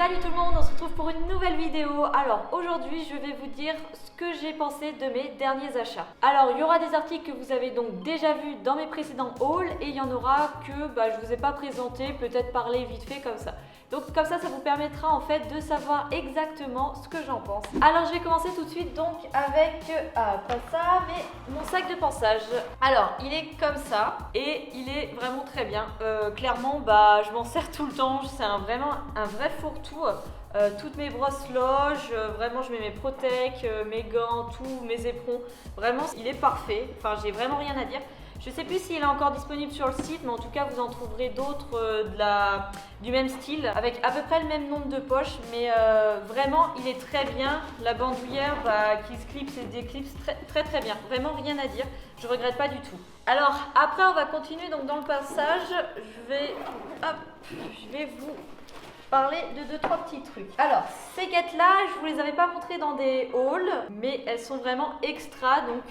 Salut tout le monde, on se retrouve pour une nouvelle vidéo. Alors aujourd'hui je vais vous dire ce que j'ai pensé de mes derniers achats. Alors il y aura des articles que vous avez donc déjà vus dans mes précédents hauls et il y en aura que je vous ai pas présenté, peut-être parler vite fait comme ça. Donc comme ça vous permettra en fait de savoir exactement ce que j'en pense. Alors je vais commencer tout de suite donc avec, pas ça, mais mon sac de pensage. Alors il est comme ça et il est vraiment très bien. Clairement je m'en sers tout le temps, c'est vraiment un vrai fourre-tout. Toutes mes brosses loges, vraiment je mets mes protèques, mes gants, tout, mes éperons. Vraiment il est parfait, enfin j'ai vraiment rien à dire. Je ne sais plus s'il est encore disponible sur le site, mais en tout cas vous en trouverez d'autres du même style, avec à peu près le même nombre de poches, mais vraiment il est très bien. La bandoulière qui se clipse et déclipse très bien, vraiment rien à dire, je regrette pas du tout. Alors après on va continuer donc dans le passage, je vais vous parler de 2-3 petits trucs. Alors ces guettes là, je vous les avais pas montrées dans des hauls, mais elles sont vraiment extra, donc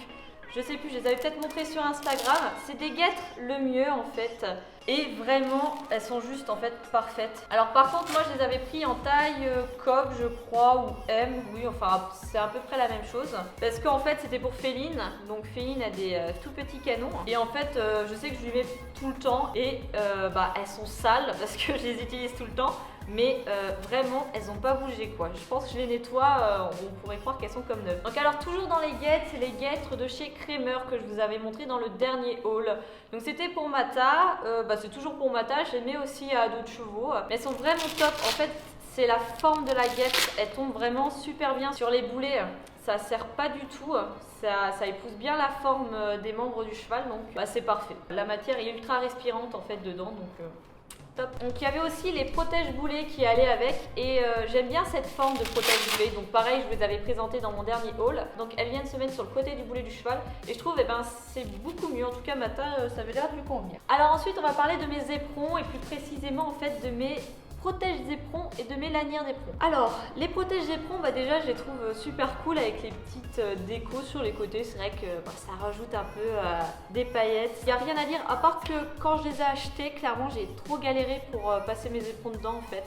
je sais plus, je les avais peut-être montrées sur Instagram. C'est des guêtres le mieux en fait. Et vraiment, elles sont juste en fait parfaites. Alors par contre, moi je les avais pris en taille Cobb je crois, ou M. Oui, enfin c'est à peu près la même chose. Parce qu'en fait c'était pour Féline. Donc Féline a des tout petits canons. Et en fait, je sais que je lui mets tout le temps. Et elles sont sales parce que je les utilise tout le temps. Mais vraiment elles n'ont pas bougé quoi. Je pense que je les nettoie, on pourrait croire qu'elles sont comme neuves. Donc alors toujours dans les guêtres, c'est les guêtres de chez Kramer que je vous avais montré dans le dernier haul. Donc c'était pour Mata, c'est toujours pour Mata, je les mets aussi à d'autres chevaux. Mais elles sont vraiment top, en fait c'est la forme de la guêtre, elle tombe vraiment super bien sur les boulets. Ça sert pas du tout, ça épouse bien la forme des membres du cheval, donc c'est parfait. La matière est ultra respirante en fait dedans, donc top. Donc il y avait aussi les protège-boulets qui allaient avec et j'aime bien cette forme de protège-boulet. Donc pareil, je vous les avais présenté dans mon dernier haul. Donc elles viennent se mettre sur le côté du boulet du cheval et je trouve c'est beaucoup mieux. En tout cas Mata, ça avait l'air de lui convenir. Alors ensuite on va parler de mes éperons et plus précisément en fait de mes protèges éperons et de mes lanières d'éperons. Alors les protèges éperons, déjà je les trouve super cool avec les petites décos sur les côtés. C'est vrai que ça rajoute un peu des paillettes. Il n'y a rien à dire à part que quand je les ai achetés, clairement j'ai trop galéré pour passer mes éperons dedans en fait.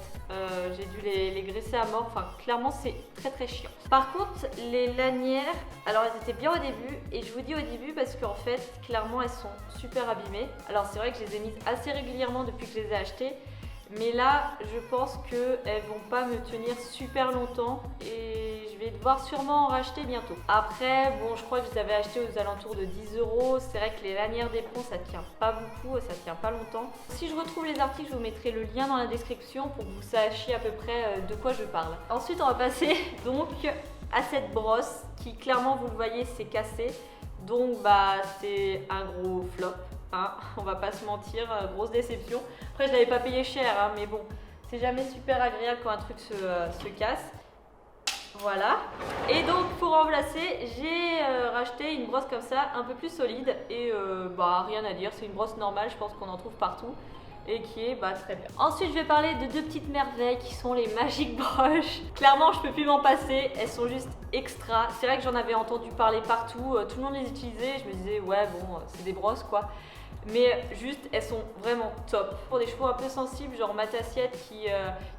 J'ai dû les graisser à mort, enfin clairement c'est très chiant. Par contre les lanières, alors elles étaient bien au début et je vous dis au début parce qu'en fait clairement elles sont super abîmées. Alors c'est vrai que je les ai mises assez régulièrement depuis que je les ai achetées. Mais là, je pense qu'elles vont pas me tenir super longtemps et je vais devoir sûrement en racheter bientôt. Après, je crois que je les avais achetées aux alentours de 10 €. C'est vrai que les lanières d'éperon, ça tient pas beaucoup, ça tient pas longtemps. Si je retrouve les articles, je vous mettrai le lien dans la description pour que vous sachiez à peu près de quoi je parle. Ensuite, on va passer donc à cette brosse qui, clairement, vous le voyez, c'est cassé. Donc, c'est un gros flop. On va pas se mentir, grosse déception. Après je l'avais pas payé cher, mais bon, c'est jamais super agréable quand un truc se casse. Voilà. Et donc pour remplacer, j'ai racheté une brosse comme ça, un peu plus solide. Et rien à dire, c'est une brosse normale, je pense qu'on en trouve partout. Et qui est très bien. Ensuite je vais parler de deux petites merveilles qui sont les Magic Brush. Clairement je peux plus m'en passer, elles sont juste extra. C'est vrai que j'en avais entendu parler partout, tout le monde les utilisait. Je me disais c'est des brosses quoi. Mais juste elles sont vraiment top. Pour des chevaux un peu sensibles, genre ma tassiette qui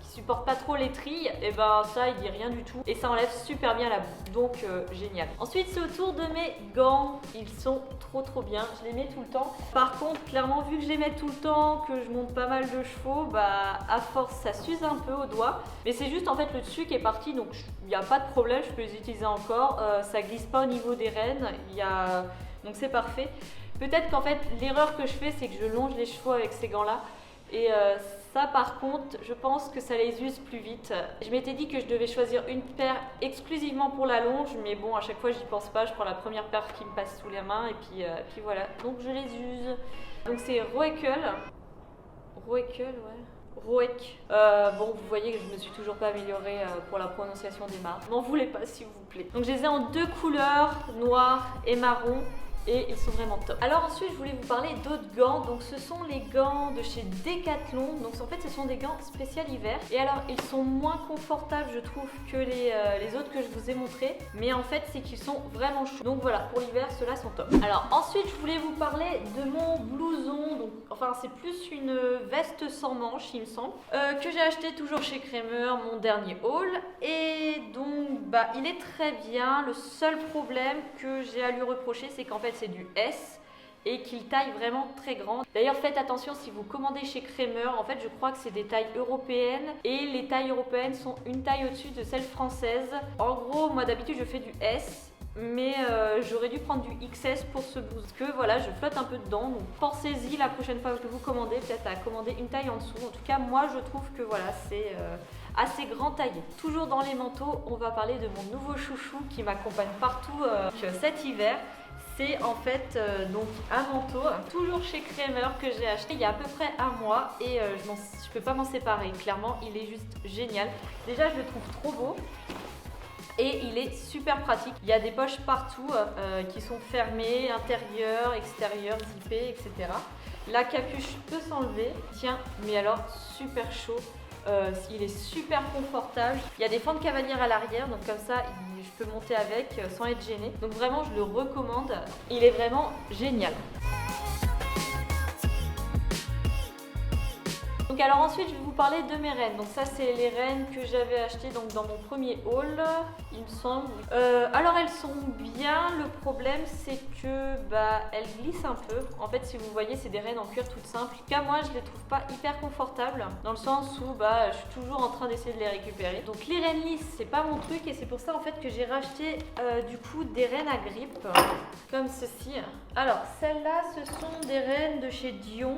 supporte pas trop les trilles, et ça il dit rien du tout. Et ça enlève super bien la boue, donc génial. Ensuite c'est au tour de mes gants, ils sont trop bien, je les mets tout le temps. Par contre clairement vu que je les mets tout le temps, que je monte pas mal de chevaux, à force ça s'use un peu au doigt. Mais c'est juste en fait le dessus qui est parti, donc il n'y a pas de problème, je peux les utiliser encore. Ça glisse pas au niveau des rênes, donc c'est parfait. Peut-être qu'en fait l'erreur que je fais c'est que je longe les chevaux avec ces gants là et ça par contre je pense que ça les use plus vite. Je m'étais dit que je devais choisir une paire exclusivement pour la longe, mais bon à chaque fois j'y pense pas, je prends la première paire qui me passe sous les mains et puis voilà, donc je les use. Donc c'est Roekel, ouais. Roek. Vous voyez que je me suis toujours pas améliorée pour la prononciation des marques. M'en voulez pas s'il vous plaît. Donc je les ai en deux couleurs, noir et marron. et ils sont vraiment top. Alors ensuite, je voulais vous parler d'autres gants. Donc ce sont les gants de chez Decathlon. Donc en fait, ce sont des gants spécial hiver. Et alors, ils sont moins confortables, je trouve, que les autres que je vous ai montrés. Mais en fait, c'est qu'ils sont vraiment chauds. Donc voilà, pour l'hiver, ceux-là sont top. Alors ensuite, je voulais vous parler de mon blouson. Donc, enfin, c'est plus une veste sans manches, il me semble, que j'ai acheté toujours chez Kramer, mon dernier haul. Et donc, bah, il est très bien. Le seul problème que j'ai à lui reprocher, c'est qu'en fait, c'est du S et qu'il taille vraiment très grand. D'ailleurs, faites attention si vous commandez chez Kramer. En fait, je crois que c'est des tailles européennes et les tailles européennes sont une taille au-dessus de celles françaises. En gros, moi d'habitude, je fais du S. Mais j'aurais dû prendre du XS pour ce blouson. Parce que voilà, je flotte un peu dedans. Donc pensez-y la prochaine fois que vous commandez, peut-être à commander une taille en dessous. En tout cas, moi je trouve que voilà, c'est assez grand taillé. Toujours dans les manteaux, on va parler de mon nouveau chouchou qui m'accompagne partout cet hiver. C'est en fait donc un manteau, toujours chez Kramer, que j'ai acheté il y a à peu près un mois. Et je peux pas m'en séparer. Clairement, il est juste génial. Déjà, je le trouve trop beau. Et il est super pratique. Il y a des poches partout qui sont fermées, intérieures, extérieures, zippées, etc. La capuche peut s'enlever. Tiens, mais alors super chaud. Il est super confortable. Il y a des fentes cavalières à l'arrière, donc comme ça, je peux monter avec sans être gênée. Donc vraiment, je le recommande. Il est vraiment génial. Donc alors ensuite je vais vous parler de mes rennes. Donc ça c'est les rennes que j'avais achetées donc dans mon premier haul, il me semble. Alors elles sont bien, le problème c'est que elles glissent un peu. En fait si vous voyez c'est des rennes en cuir toutes simples. En tout cas moi je les trouve pas hyper confortables dans le sens où je suis toujours en train d'essayer de les récupérer. Donc les rennes lisses c'est pas mon truc et c'est pour ça en fait que j'ai racheté du coup des rennes à grippe comme ceci. Alors celles-là ce sont des rennes de chez Dion.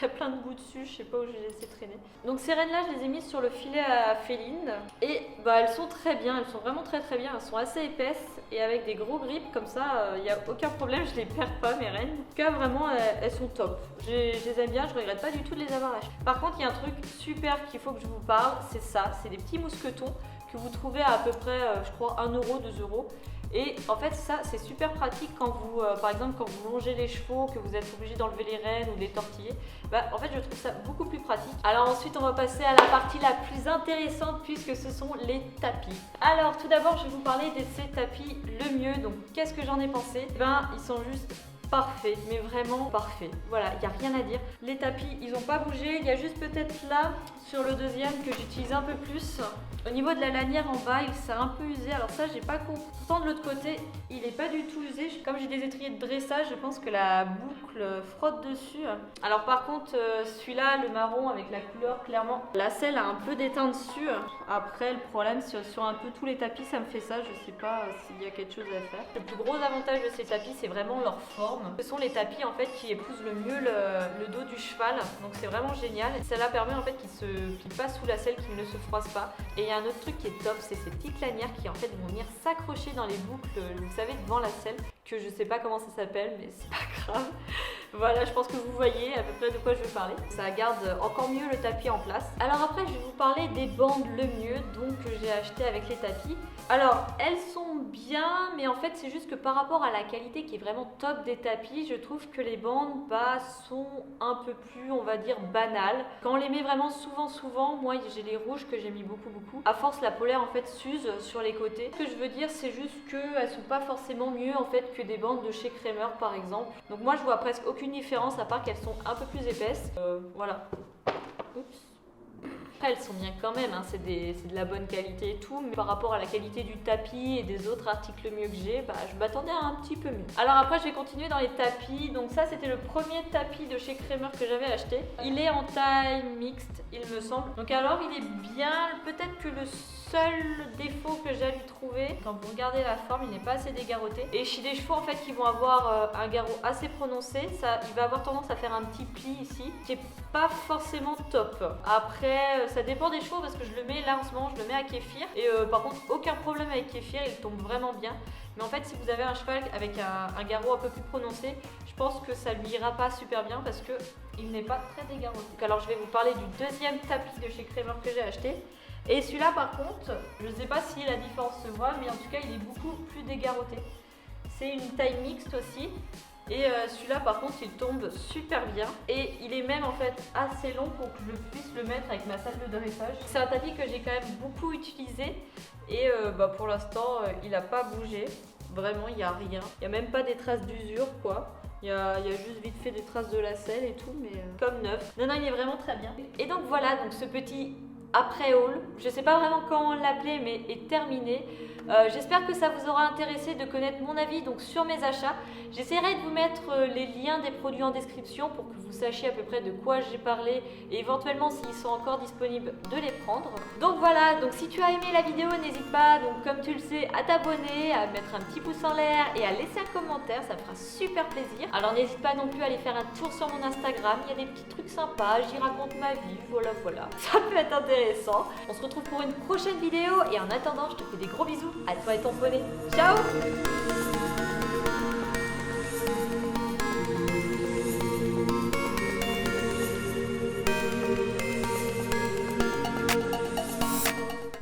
Il y a plein de bouts dessus, je sais pas où je les ai laissé traîner. Donc ces rennes là je les ai mises sur le filet à féline et elles sont très bien, elles sont vraiment très bien, elles sont assez épaisses et avec des gros grips comme ça, il n'y a aucun problème, je les perds pas mes rennes. En tout cas vraiment elles sont top, je les aime bien, je regrette pas du tout de les avoir achetées. Par contre il y a un truc super qu'il faut que je vous parle, c'est ça, c'est des petits mousquetons que vous trouvez à peu près je crois 1 euro, 2 euros. Et en fait ça c'est super pratique quand vous, par exemple quand vous longez les chevaux, que vous êtes obligé d'enlever les rênes ou de les tortiller. En fait je trouve ça beaucoup plus pratique. Alors ensuite on va passer à la partie la plus intéressante puisque ce sont les tapis. Alors tout d'abord je vais vous parler de ces tapis le mieux. Donc qu'est-ce que j'en ai pensé? Ils sont juste parfait, mais vraiment parfait. Voilà, il n'y a rien à dire. Les tapis, ils n'ont pas bougé. Il y a juste peut-être là, sur le deuxième, que j'utilise un peu plus. Au niveau de la lanière en bas, il s'est un peu usé. Alors ça, j'ai pas compris. Pourtant, de l'autre côté, il n'est pas du tout usé. Comme j'ai des étriers de dressage, je pense que la boucle frotte dessus. Alors par contre, celui-là, le marron avec la couleur, clairement, la selle a un peu d'étain dessus. Après, le problème, sur un peu tous les tapis, ça me fait ça. Je sais pas s'il y a quelque chose à faire. Le plus gros avantage de ces tapis, c'est vraiment leur forme. Ce sont les tapis en fait qui épousent le mieux le dos du cheval, donc c'est vraiment génial. Cela permet en fait qu'il passe sous la selle, qu'il ne se froisse pas. Et il y a un autre truc qui est top, c'est ces petites lanières qui en fait vont venir s'accrocher dans les boucles, vous savez, devant la selle, que je sais pas comment ça s'appelle, mais c'est pas grave. Voilà, je pense que vous voyez à peu près de quoi je veux parler. Ça garde encore mieux le tapis en place. Alors après, je vais vous parler des bandes le mieux, donc que j'ai acheté avec les tapis. Alors, elles sont bien, mais en fait, c'est juste que par rapport à la qualité qui est vraiment top des tapis, je trouve que les bandes sont un peu plus, on va dire, banales. Quand on les met vraiment souvent, moi j'ai les rouges que j'ai mis beaucoup. À force, la polaire en fait s'use sur les côtés. Ce que je veux dire, c'est juste qu'elles sont pas forcément mieux en fait que des bandes de chez Kramer par exemple. Donc moi, je vois presque aucune différence à part qu'elles sont un peu plus épaisses. Voilà. Oups. Après, elles sont bien quand même, hein. C'est de la bonne qualité et tout, mais par rapport à la qualité du tapis et des autres articles mieux que j'ai, je m'attendais à un petit peu mieux. Alors après, je vais continuer dans les tapis. Donc ça, c'était le premier tapis de chez Kramer que j'avais acheté. Il est en taille mixte, il me semble. Donc alors, il est bien. Peut-être que le seul défaut que j'ai à lui trouver, quand vous regardez la forme, il n'est pas assez dégarroté. Et chez des chevaux en fait qui vont avoir un garrot assez prononcé, il va avoir tendance à faire un petit pli ici, qui est pas forcément top. Après, ça dépend des chevaux parce que je le mets là en ce moment, je le mets à kéfir. Et par contre, aucun problème avec kéfir, il tombe vraiment bien. Mais en fait, si vous avez un cheval avec un garrot un peu plus prononcé, je pense que ça lui ira pas super bien parce que il n'est pas très dégarroté. Alors, je vais vous parler du deuxième tapis de chez Kramer que j'ai acheté. Et celui-là, par contre, je ne sais pas si la différence se voit, mais en tout cas, il est beaucoup plus dégarroté. C'est une taille mixte aussi. Et celui-là par contre il tombe super bien et il est même en fait assez long pour que je puisse le mettre avec ma salle de dressage. C'est un tapis que j'ai quand même beaucoup utilisé et pour l'instant il n'a pas bougé. Vraiment il n'y a rien. Il n'y a même pas des traces d'usure quoi. Il y a juste vite fait des traces de lacets et tout mais comme neuf. Non il est vraiment très bien. Et donc voilà, donc ce petit après haul, je sais pas vraiment comment l'appeler mais est terminé. J'espère que ça vous aura intéressé de connaître mon avis donc sur mes achats. J'essaierai de vous mettre les liens des produits en description pour que vous sachiez à peu près de quoi j'ai parlé et éventuellement s'ils sont encore disponibles de les prendre. Donc voilà, donc si tu as aimé la vidéo, n'hésite pas, donc comme tu le sais, à t'abonner, à mettre un petit pouce en l'air et à laisser un commentaire, ça me fera super plaisir. Alors n'hésite pas non plus à aller faire un tour sur mon Instagram, il y a des petits trucs sympas, j'y raconte ma vie, voilà. Ça peut être intéressant. On se retrouve pour une prochaine vidéo et en attendant, je te fais des gros bisous à toi et ton poney. Ciao!